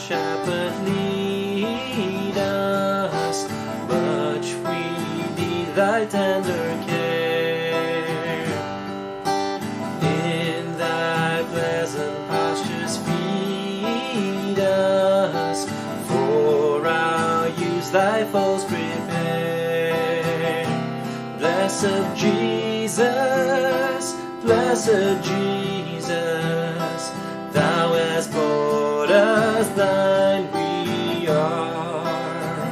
shepherd lead us, much we need thy tender care. In thy pleasant pastures feed us, for our use thy foes prepare. Blessed Jesus, blessed Jesus, thou hast bought us, thine we are.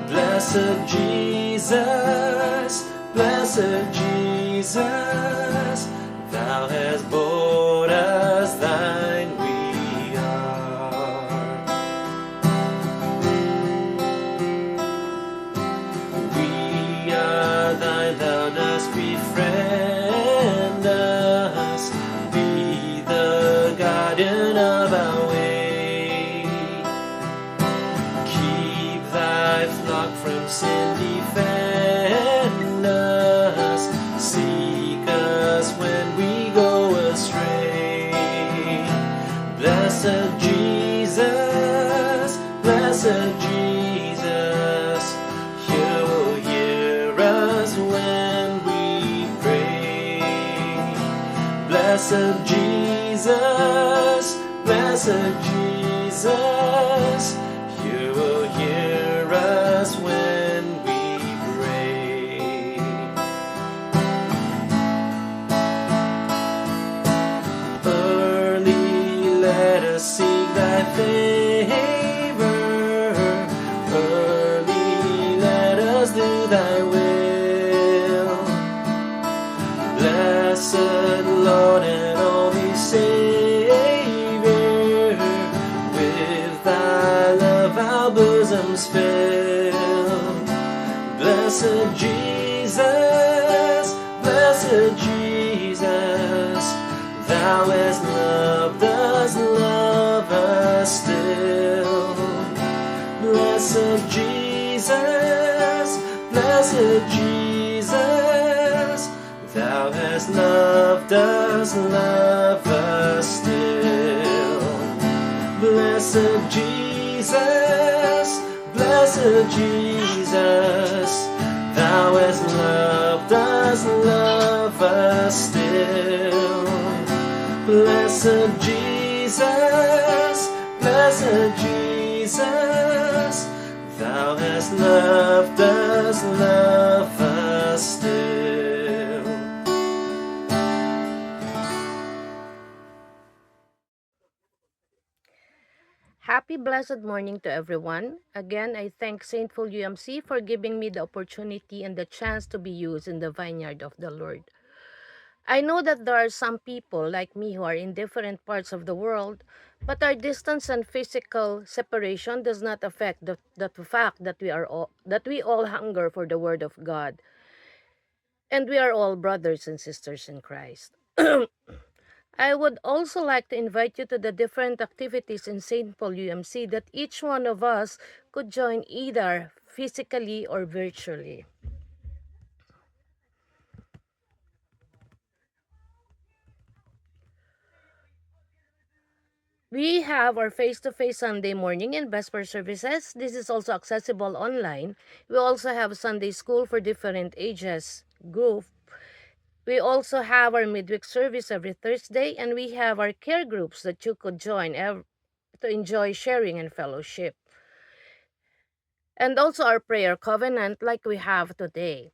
Blessed Jesus, blessed Jesus, thou hast bought us, thine we are. We are thine, thou dost befriend us, be the guardian of our way. Keep thy flock from sin, defend us, seek us when we go astray. Blessed Jesus, blessed Jesus, you will hear us when we pray. Blessed Jesus, blessed Jesus, you will hear us when we pray. Early let us seek thy favor, early let us do thy will. Blessed Lord and only Savior, with thy love our bosoms fill. Blessed Jesus, blessed Jesus, thou hast loved us still. Blessed Jesus, blessed Jesus, thou hast loved us still. Blessed Jesus, blessed Jesus, thou hast loved us still. Blessed Jesus, blessed Jesus, thou hast loved us still. Happy blessed morning to everyone. Again, I thank Saintful UMC for giving me the opportunity and the chance to be used in the vineyard of the Lord. I know that there are some people like me who are in different parts of the world, but our distance and physical separation does not affect the fact that we all hunger for the word of God, and we are all brothers and sisters in Christ. I would also like to invite you to the different activities in St. Paul UMC that each one of us could join either physically or virtually. We have our face-to-face Sunday morning and Vesper services. This is also accessible online. We also have Sunday school for different ages group. We also have our midweek service every Thursday, and we have our care groups that you could join to enjoy sharing and fellowship. And also our prayer covenant like we have today.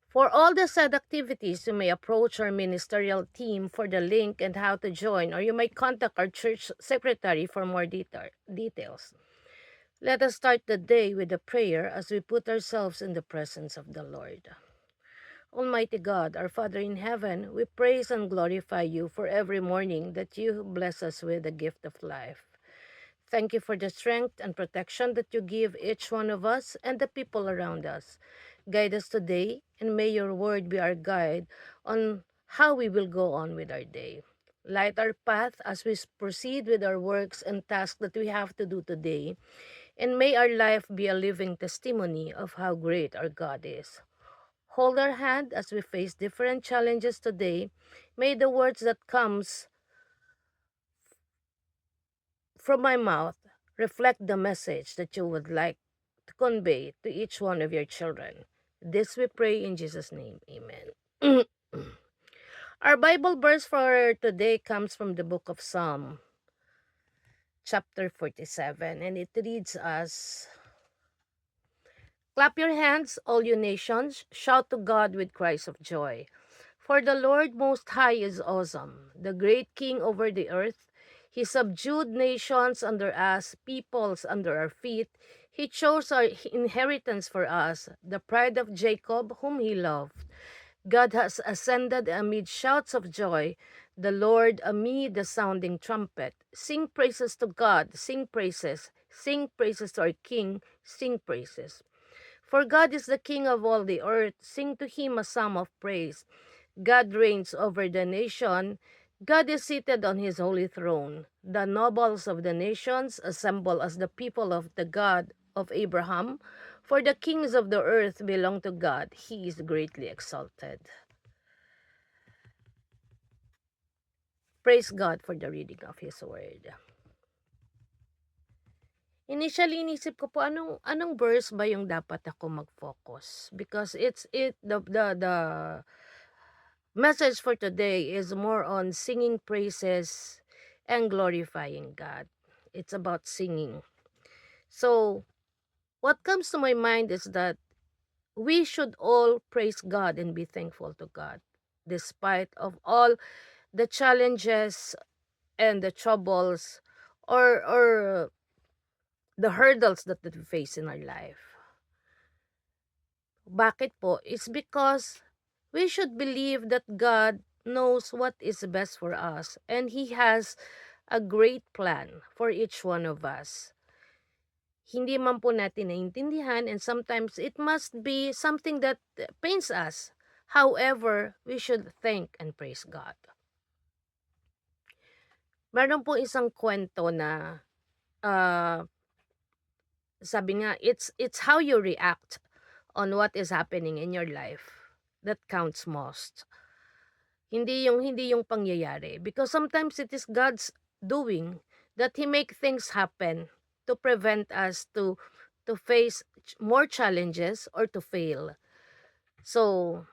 For all the said activities, you may approach our ministerial team for the link and how to join, or you may contact our church secretary for more details. Let us start the day with a prayer as we put ourselves in the presence of the Lord. Almighty God, our Father in heaven, we praise and glorify you for every morning that you bless us with the gift of life. Thank you for the strength and protection that you give each one of us and the people around us. Guide us today, and may your word be our guide on how we will go on with our day. Light our path as we proceed with our works and tasks that we have to do today, and may our life be a living testimony of how great our God is. Hold our hand as we face different challenges today. May the words that comes from my mouth reflect the message that you would like to convey to each one of your children. This we pray in Jesus' name. Amen. Our Bible verse for today comes from the book of Psalm, chapter 47, and it reads as, clap your hands, all you nations, shout to God with cries of joy. For the Lord Most High is awesome, the great King over the earth. He subdued nations under us, peoples under our feet. He chose our inheritance for us, the pride of Jacob, whom he loved. God has ascended amid shouts of joy, the Lord amid the sounding trumpet. Sing praises to God, sing praises to our King, sing praises. For God is the King of all the earth, sing to him a psalm of praise. God reigns over the nation. God is seated on his holy throne. The nobles of the nations assemble as the people of the God of Abraham. For the kings of the earth belong to God. He is greatly exalted. Praise God for the reading of His Word. Initially, inisip ko po, anong verse ba yung dapat ako mag-focus? Because the message for today is more on singing praises and glorifying God. It's about singing. So, what comes to my mind is that we should all praise God and be thankful to God despite of all the challenges and the troubles or the hurdles that we face in our life. Bakit po? It's because we should believe that God knows what is best for us and He has a great plan for each one of us. Hindi man po natin naiintindihan and sometimes it must be something that pains us. However, we should thank and praise God. Meron po isang kwento na sabi nga, it's how you react on what is happening in your life that counts most. Hindi yung pangyayari. Because sometimes it is God's doing that He make things happen to prevent us to face more challenges or to fail. So,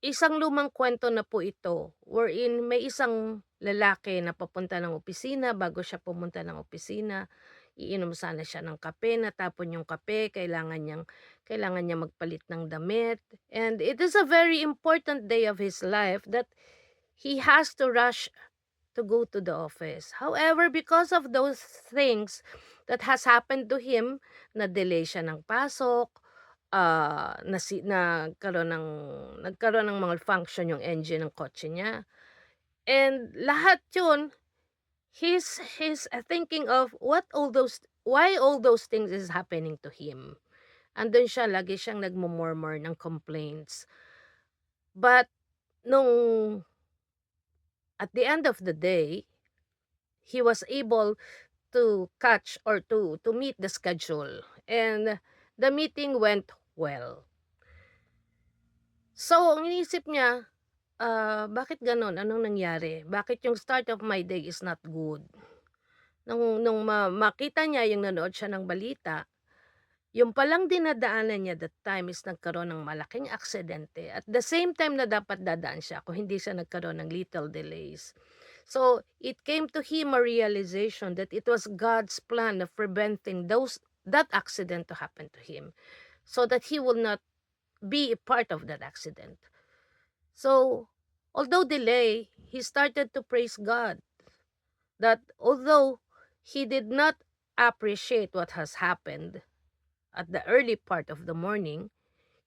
isang lumang kwento na po ito wherein may isang lalaki na papunta ng opisina. Bago siya pumunta ng opisina, iinom sana siya ng kape, natapon yung kape, kailangan niya magpalit ng damit. And it is a very important day of his life that he has to rush to go to the office. However, because of those things that has happened to him, na-delay siya ng pasok, nagkaroon ng malfunction yung engine ng kotse niya. And lahat yun, he's thinking of why all those things is happening to him. Andun siya, lagi siyang nagmumurmur ng complaints. But nung at the end of the day, he was able to catch or to meet the schedule. And the meeting went well. So, ang inisip niya, bakit ganon? Anong nangyari? Bakit yung start of my day is not good? Nung makita niya, yung nanood siya ng balita, yung palang dinadaanan niya that time is nagkaroon ng malaking aksidente. At the same time na dapat dadaan siya, kung hindi siya nagkaroon ng little delays. So, it came to him a realization that it was God's plan of preventing that accident to happen to him so that he will not be a part of that accident. So, although delay, he started to praise God that although he did not appreciate what has happened at the early part of the morning,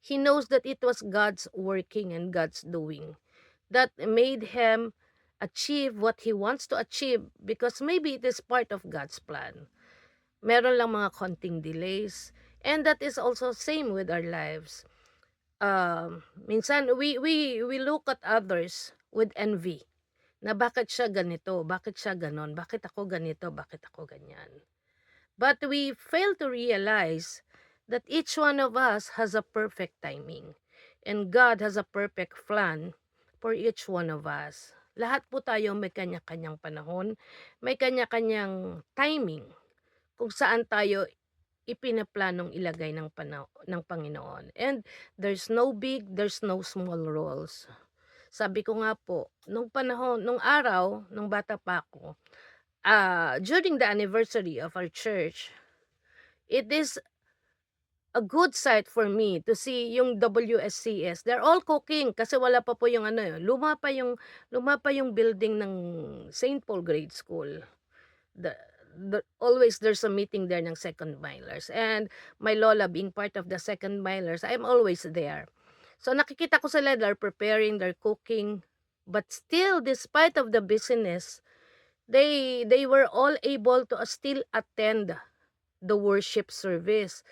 he knows that it was God's working and God's doing that made him achieve what he wants to achieve because maybe it is part of God's plan. Meron lang mga konting delays and that is also same with our lives. Minsan we look at others with envy na bakit siya ganito, bakit siya ganon, bakit ako ganito, bakit ako ganyan. But we fail to realize that each one of us has a perfect timing and God has a perfect plan for each one of us. Lahat po tayo may kanya-kanyang panahon, may kanya-kanyang timing kung saan tayo ipinaplanong ilagay ng Panginoon. And there's no big, there's no small roles. Sabi ko nga po, nung araw, nung bata pa ako, during the anniversary of our church, it is a good sight for me to see yung WSCS. They're all cooking kasi wala pa po yung luma pa yung building ng St. Paul Grade School. Always there's a meeting there ng second milers, and my lola being part of the second milers, I'm always there. So nakikita ko sila, they're preparing, they're cooking, but still despite of the business, they were all able to still attend the worship service.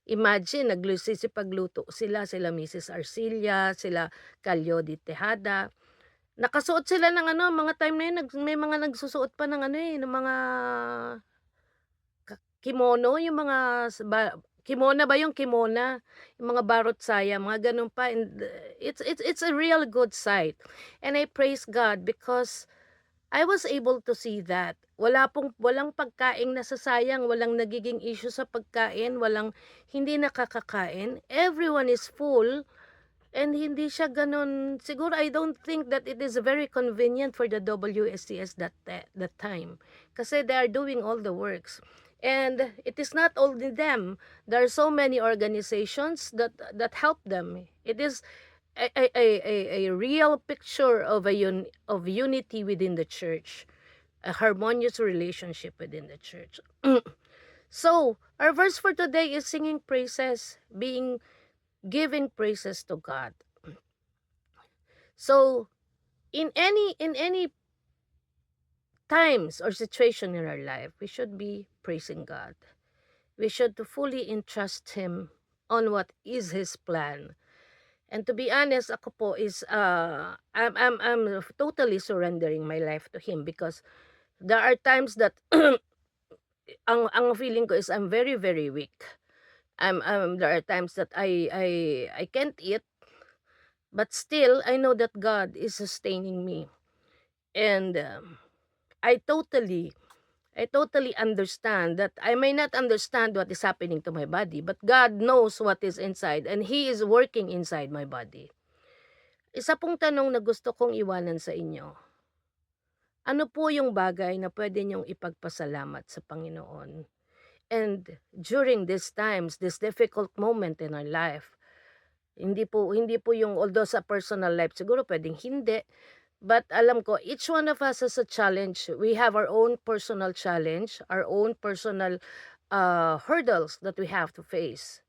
Imagine, nagsisipagluto sila Mrs. Arcilia, sila Calio de Tejada. Nakasuot sila ng mga time na yun, may mga nagsusuot pa ng ng mga kimono, yung mga kimona ba yung kimona? Yung mga barot saya, mga ganun pa. And it's a real good sight. And I praise God because I was able to see that. Walang pagkaing nasasayang, walang nagiging issue sa pagkain, walang hindi nakakakain. Everyone is full, and hindi siya ganun. Siguro I don't think that it is very convenient for the WSCS that time. Kasi they are doing all the works. And it is not only them. There are so many organizations that help them. It is a real picture of of unity within the church, a harmonious relationship within the church. So our verse for today is singing praises, giving praises to God. So in any times or situation in our life, we should be praising God. We should fully entrust Him on what is His plan. And to be honest, ako po is I'm totally surrendering my life to Him, because there are times that ang feeling ko is I'm very very weak. There are times that I can't eat, but still I know that God is sustaining me. And I totally understand that I may not understand what is happening to my body, but God knows what is inside, and He is working inside my body. Isa pong tanong na gusto kong iwanan sa inyo. Ano po yung bagay na pwede niyong ipagpasalamat sa Panginoon? And during these times, this difficult moment in our life, hindi po yung, although sa personal life siguro pwedeng hindi, but alam ko, each one of us has a challenge. We have our own personal challenge, our own personal hurdles that we have to face.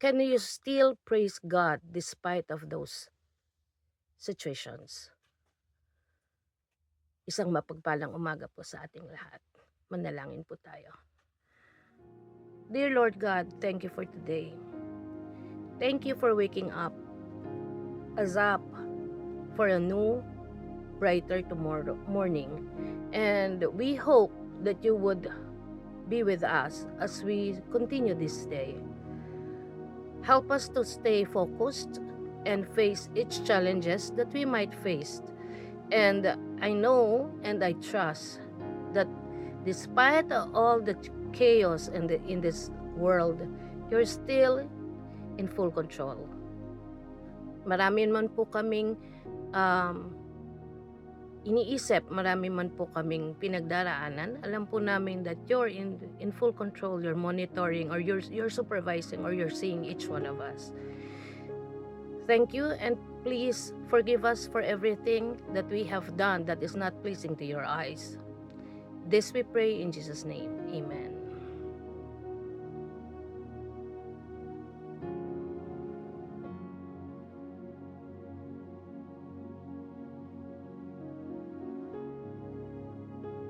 Can you still praise God despite of those situations? Isang mapagpalang umaga po sa ating lahat. Manalangin po tayo. Dear Lord God, thank you for today. Thank you for waking us up for a new, brighter tomorrow morning. And we hope that you would be with us as we continue this day. Help us to stay focused and face each challenges that we might face. And I know and I trust that despite all the chaos in this world, you're still in full control. Marami man po kaming iniisip, marami man po kaming pinagdaraanan, alam po namin that you're in full control, you're monitoring, or you're supervising, or you're seeing each one of us. Thank you, and please forgive us for everything that we have done that is not pleasing to your eyes. This we pray in Jesus' name. Amen.